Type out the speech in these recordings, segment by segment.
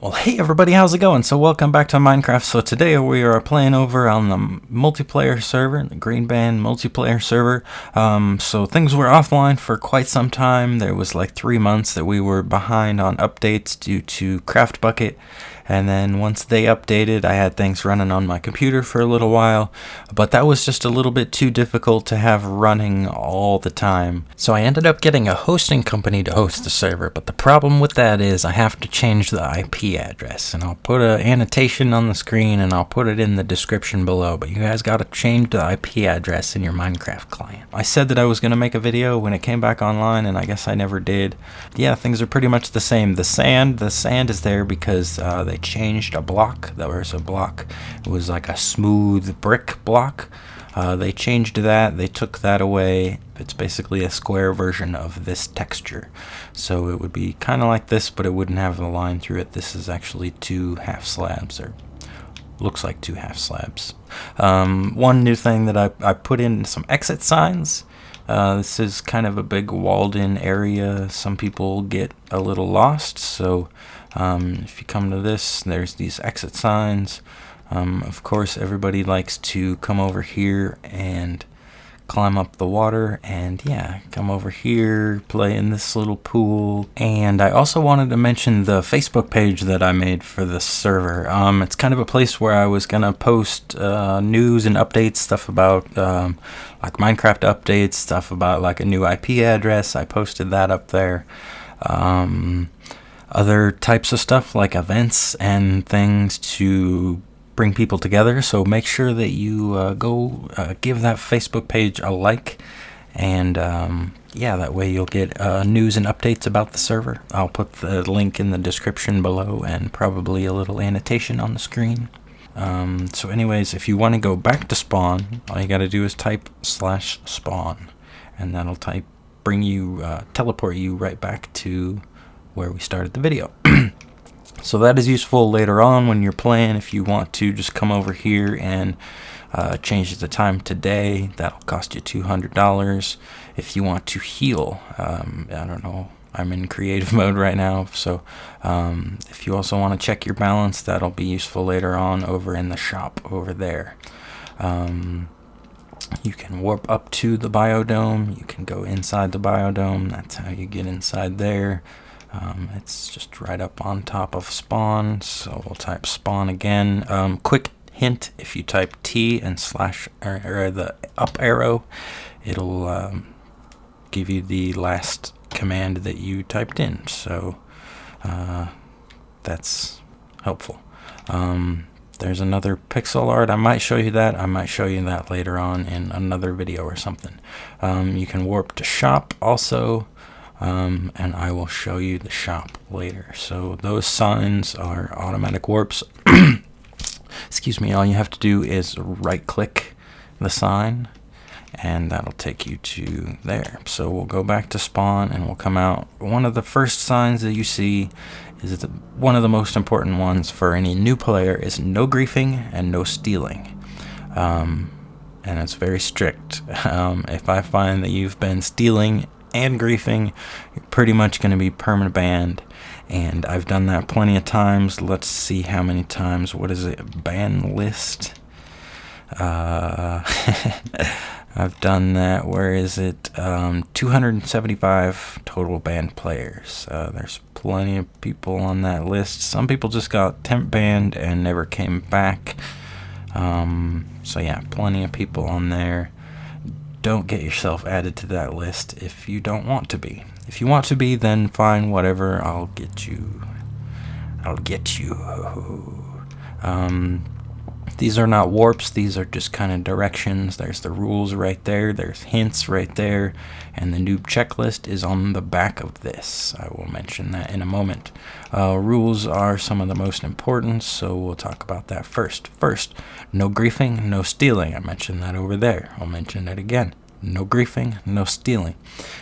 Well, hey everybody, how's it going? So welcome back to Minecraft. So today we are playing over on the multiplayer server, the Green Band multiplayer server. So things were offline for quite some time. There was like 3 months that we were behind on updates due to Craft Bucket. And then once they updated, I had things running on my computer for a little while, but that was just a little bit too difficult to have running all the time. So I ended up getting a hosting company to host the server, but the problem with that is I have to change the IP address, and I'll put an annotation on the screen and I'll put it in the description below, but you guys gotta change the IP address in your Minecraft client. I said that I was gonna make a video when it came back online, and I guess I never did. Yeah, things are pretty much the same. The sand is there because they changed a block. There was a block. It was like a smooth brick block. They changed that. They took that away. It's basically a square version of this texture. So it would be kind of like this, but it wouldn't have the line through it. This is actually 2 half slabs, or looks like 2 half slabs. One new thing that I put in some exit signs. This is kind of a big walled-in area. Some people get a little lost, so if you come to this, there's these exit signs. Of course, everybody likes to come over here and climb up the water, and yeah, come over here, play in this little pool. And I also wanted to mention the Facebook page that I made for this server. It's kind of a place where I was gonna post news and updates, stuff about like Minecraft updates, stuff about like a new IP address. I posted that up there. Other types of stuff like events and things to bring people together. So make sure that you go give that Facebook page a like, and yeah, that way you'll get news and updates about the server. I'll put the link in the description below and probably a little annotation on the screen. So anyways, if you want to go back to spawn, all you got to do is type /spawn, and that'll bring you teleport you right back to where we started the video. So that is useful later on when you're playing. If you want to just come over here and change the time today, that'll cost you $200. If you want to heal, I don't know, I'm in creative mode right now, so if you also want to check your balance, that'll be useful later on over in the shop over there. You can warp up to the biodome. You can go inside the biodome. That's how you get inside there. It's just right up on top of spawn, so we'll type spawn again. Quick hint, if you type T and / or the up arrow, it'll give you the last command that you typed in, so that's helpful. There's another pixel art. I might show you that. I might show you that later on in another video or something. You can warp to shop also. And I will show you the shop later. So those signs are automatic warps. Excuse me, all you have to do is right click the sign, and that'll take you to there. So we'll go back to spawn and we'll come out. One of the first signs that you see is one of the most important ones for any new player is no griefing and no stealing. And it's very strict. If I find that you've been stealing and griefing, you're pretty much going to be permanent banned, and I've done that plenty of times. Let's see how many times. What is it? Ban list. I've done that. Where is it? 275 total banned players. There's plenty of people on that list. Some people just got temp banned and never came back. So yeah, plenty of people on there. Don't get yourself added to that list if you don't want to be. If you want to be, then fine, whatever, I'll get you. These are not warps, these are just kind of directions. There's the rules right there, there's hints right there, and the noob checklist is on the back of this. I will mention that in a moment. Rules are some of the most important, so we'll talk about that first. First, no griefing, no stealing. I mentioned that over there. I'll mention it again. No griefing, no stealing.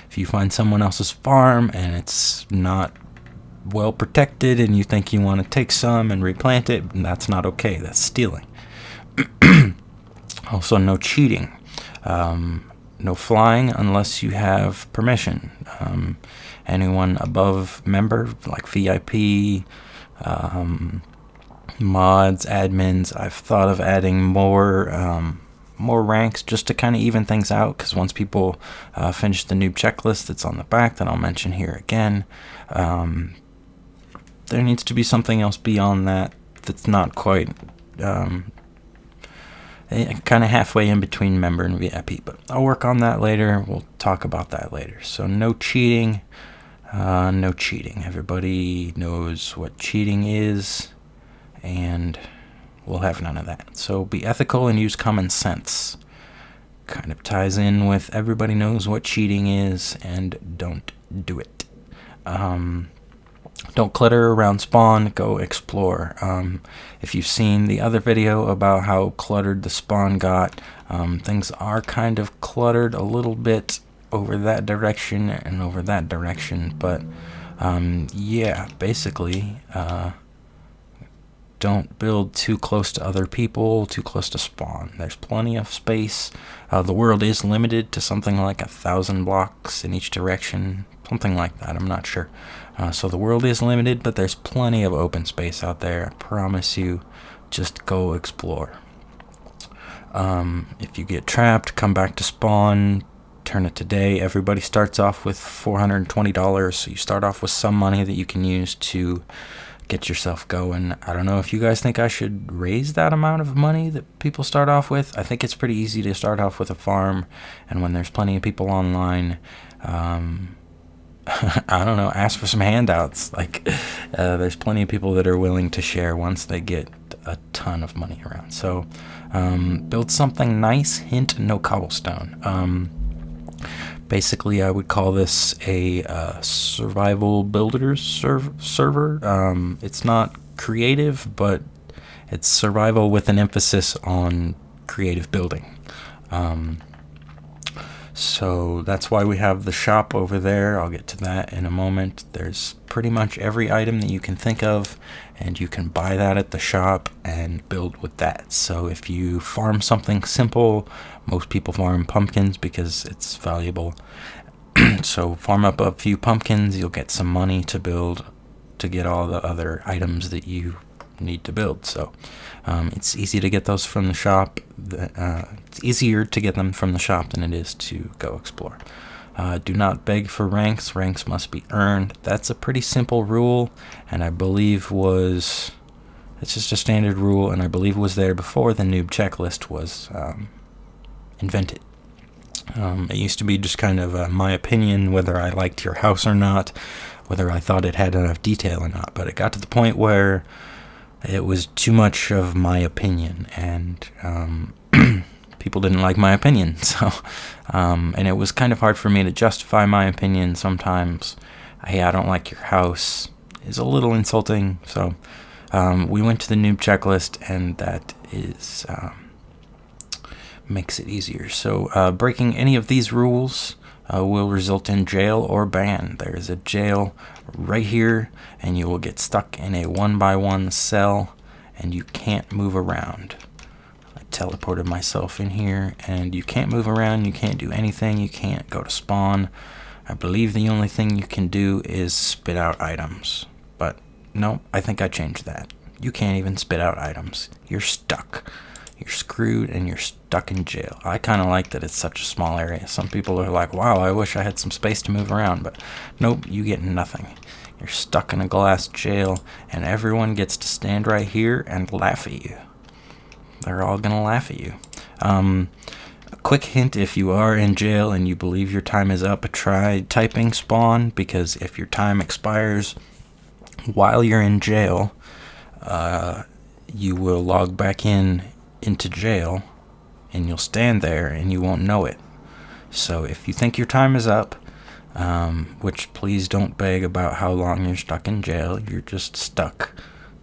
If you find someone else's farm and it's not well protected and you think you want to take some and replant it, that's not okay. That's stealing. Also, no cheating. No flying unless you have permission. Anyone above member, like VIP, mods, admins. I've thought of adding more ranks just to kind of even things out, because once people finish the noob checklist that's on the back that I'll mention here again, there needs to be something else beyond that that's not quite kind of halfway in between member and VIP, but I'll work on that later. We'll talk about that later. So no cheating. No cheating. Everybody knows what cheating is, and we'll have none of that. So be ethical and use common sense. Kind of ties in with everybody knows what cheating is, and don't do it. Don't clutter around spawn, go explore. If you've seen the other video about how cluttered the spawn got, things are kind of cluttered a little bit over that direction and over that direction, but yeah, basically don't build too close to other people, too close to spawn. There's plenty of space. The world is limited to something like 1,000 blocks in each direction, something like that, I'm not sure. So the world is limited, but there's plenty of open space out there. I promise you, just go explore. If you get trapped, come back to spawn, turn it to day. Everybody starts off with $420, so you start off with some money that you can use to get yourself going. I don't know if you guys think I should raise that amount of money that people start off with. I think it's pretty easy to start off with a farm, and when there's plenty of people online, I don't know, ask for some handouts. Like, there's plenty of people that are willing to share once they get a ton of money around. So build something nice. Hint, no cobblestone. Basically, I would call this a survival builders server. It's not creative, but it's survival with an emphasis on creative building. So that's why we have the shop over there. I'll get to that in a moment. There's pretty much every item that you can think of, and you can buy that at the shop and build with that. So if you farm something simple, most people farm pumpkins because it's valuable. So farm up a few pumpkins, you'll get some money to build, to get all the other items that you need to build. So it's easy to get those from the shop. It's easier to get them from the shop than it is to go explore. Do not beg for ranks. Ranks must be earned. That's a pretty simple rule, and I believe it's just a standard rule, and I believe was there before the noob checklist was invented. It used to be just kind of my opinion, whether I liked your house or not, whether I thought it had enough detail or not, but it got to the point where it was too much of my opinion, and people didn't like my opinion. So, and it was kind of hard for me to justify my opinion sometimes. Hey, I don't like your house is a little insulting. So we went to the noob checklist, and that is makes it easier. So breaking any of these rules will result in jail or ban. There is a jail right here, and you will get stuck in a 1x1 cell, and you can't move around. I teleported myself in here, and you can't move around, you can't do anything, you can't go to spawn. I believe the only thing you can do is spit out items, but no, I think I changed that. You can't even spit out items. You're stuck. You're screwed, and you're stuck in jail. I kind of like that it's such a small area. Some people are like, wow, I wish I had some space to move around, but nope, you get nothing. You're stuck in a glass jail, and everyone gets to stand right here and laugh at you. They're all gonna laugh at you. A quick hint, if you are in jail and you believe your time is up, try typing spawn, because if your time expires while you're in jail, you will log back into jail, and you'll stand there and you won't know it. So if you think your time is up, which please don't beg about how long you're stuck in jail, you're just stuck.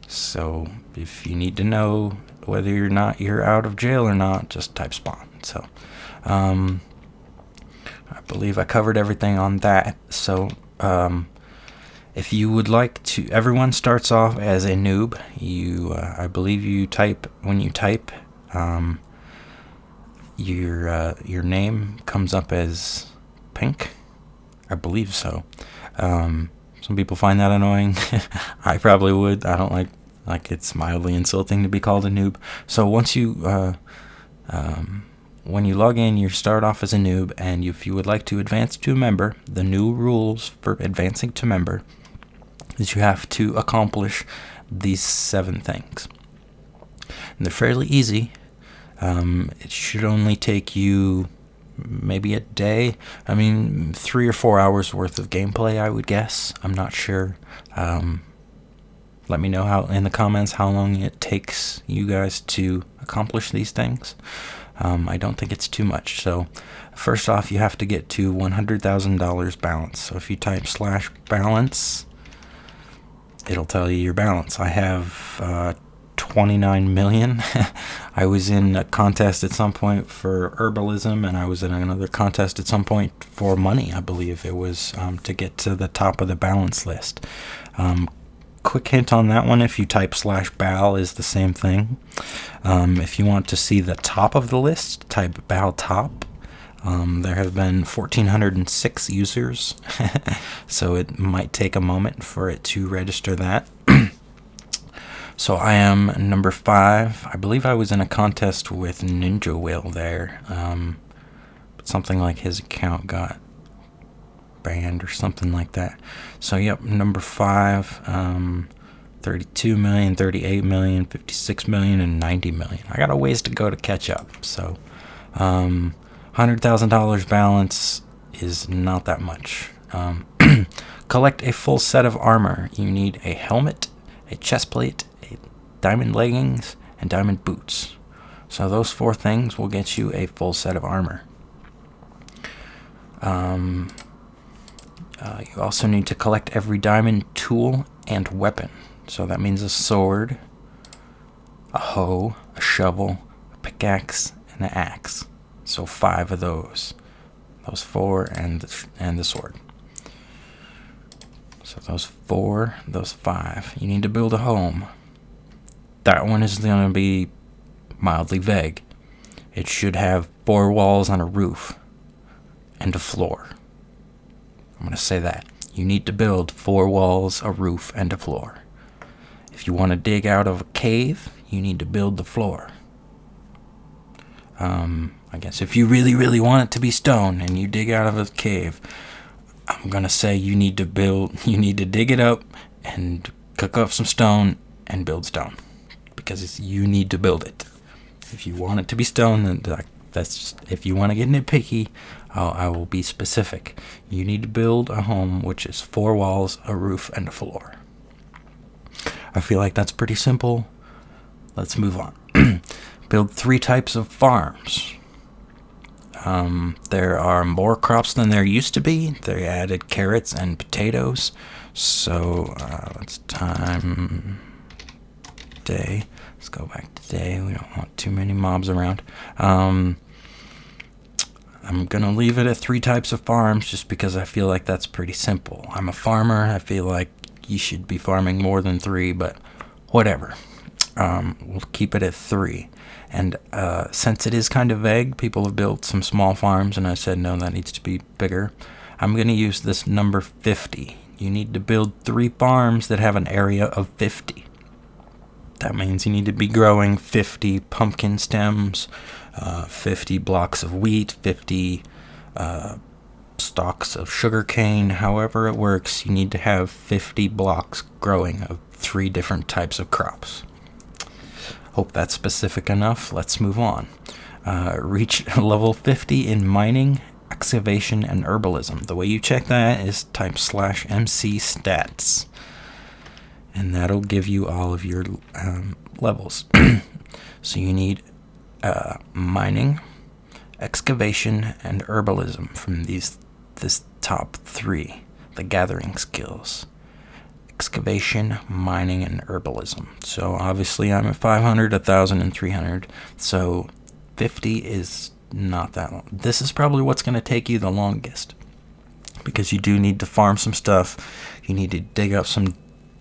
So if you need to know whether you're out of jail or not, just type spawn. So I believe I covered everything on that. So if you would like to, everyone starts off as a noob. I believe you type, when you type, your name comes up as pink. I believe so. Some people find that annoying. I probably would. I don't like it's mildly insulting to be called a noob. So once you when you log in, you start off as a noob, and if you would like to advance to a member, the new rules for advancing to member is you have to accomplish these 7 things. And they're fairly easy. It should only take you maybe a day. 3 or 4 hours worth of gameplay, I would guess. I'm not sure. Let me know in the comments how long it takes you guys to accomplish these things. I don't think it's too much. So first off, you have to get to $100,000 balance. So if you type /balance, it'll tell you your balance. I have 29 million. I was in a contest at some point for herbalism, and I was in another contest at some point for money, I believe it was, to get to the top of the balance list. Quick hint on that one, if you type /bal is the same thing. If you want to see the top of the list, type bal top. There have been 1,406 users, so it might take a moment for it to register that. So I am number 5. I believe I was in a contest with Ninja Whale there, but something like his account got banned or something like that. So yep, number 5, 32 million, 38 million, 56 million, and 90 million. I got a ways to go to catch up. So $100,000 balance is not that much. Collect a full set of armor. You need a helmet, a chest plate, a diamond leggings, and diamond boots. So those 4 things will get you a full set of armor. You also need to collect every diamond tool and weapon. So that means a sword, a hoe, a shovel, a pickaxe, and an axe. So 5 of those. Those 4 and the sword. So those 4, those 5. You need to build a home. That one is going to be mildly vague. It should have 4 walls and a roof and a floor. I'm going to say that. You need to build 4 walls, a roof, and a floor. If you want to dig out of a cave, you need to build the floor. I guess if you really, really want it to be stone and you dig out of a cave, I'm going to say you need to dig it up and cook up some stone and build stone. Because you need to build it. If you want it to be stone, then that's just, if you want to get nitpicky, I will be specific. You need to build a home which is 4 walls, a roof, and a floor. I feel like that's pretty simple. Let's move on. Build 3 types of farms. There are more crops than there used to be. They added carrots and potatoes. So it's time day. Let's go back to day. We don't want too many mobs around. I'm going to leave it at 3 types of farms just because I feel like that's pretty simple. I'm a farmer. I feel like you should be farming more than 3, but whatever. We'll keep it at 3. And since it is kind of vague, people have built some small farms, and I said, no, that needs to be bigger. I'm going to use this number 50. You need to build 3 farms that have an area of 50. That means you need to be growing 50 pumpkin stems, 50 blocks of wheat, 50 stalks of sugar cane. However it works, you need to have 50 blocks growing of 3 different types of crops. Hope that's specific enough. Let's move on. Reach level 50 in mining, excavation, and herbalism. The way you check that is type /MC stats. And that'll give you all of your levels. So you need mining, excavation, and herbalism from this top 3, the gathering skills. Excavation, mining, and herbalism. So obviously I'm at 500, 1,000, and 300. So 50 is not that long. This is probably what's going to take you the longest. Because you do need to farm some stuff. You need to dig up some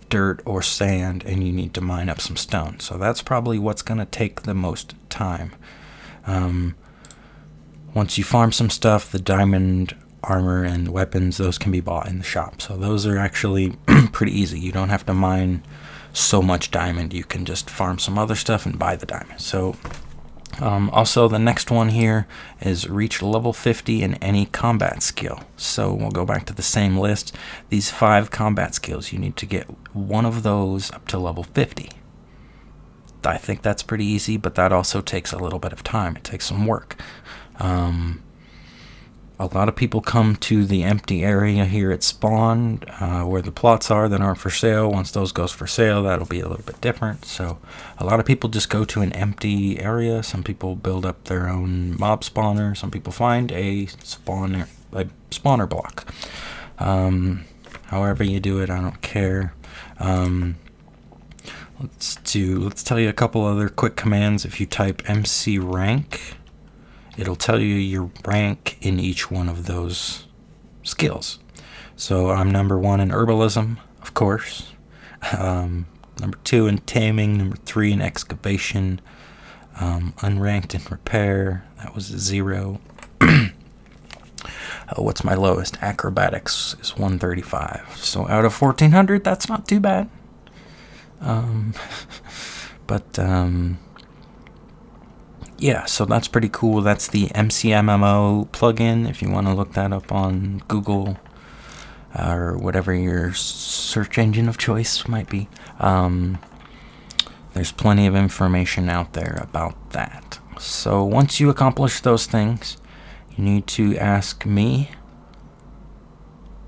dirt or sand, and you need to mine up some stone. So that's probably what's going to take the most time. Once you farm some stuff, the diamond armor and weapons, those can be bought in the shop. So those are actually pretty easy. You don't have to mine so much diamond. You can just farm some other stuff and buy the diamond. So also the next one here is reach level 50 in any combat skill. So we'll go back to the same list. These 5 combat skills, you need to get one of those up to level 50. I think that's pretty easy, but that also takes a little bit of time. It takes some work. A lot of people come to the empty area here at spawn, where the plots are that aren't for sale. Once those goes for sale, that'll be a little bit different. So a lot of people just go to an empty area. Some people build up their own mob spawner. Some people find a spawner block. However you do it, I don't care. Let's tell you a couple other quick commands. If you type MC rank, it'll tell you your rank in each one of those skills. So I'm number 1 in herbalism, of course. Number 2 in taming. Number 3 in excavation. Unranked in repair. That was a 0. What's my lowest? Acrobatics is 135. So out of 1400, that's not too bad. Yeah, so that's pretty cool. That's the MCMMO plugin. If you want to look that up on Google or whatever your search engine of choice might be, there's plenty of information out there about that. So once you accomplish those things, you need to ask me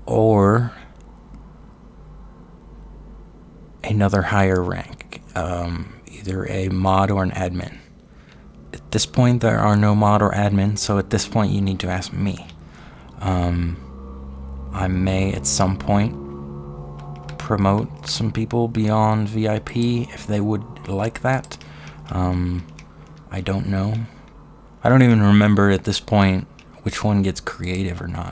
or another higher rank, either a mod or an admin. At this point, there are no mod or admin, so at this point, you need to ask me. I may, at some point, promote some people beyond VIP if they would like that. I don't know. I don't even remember at this point which one gets creative or not.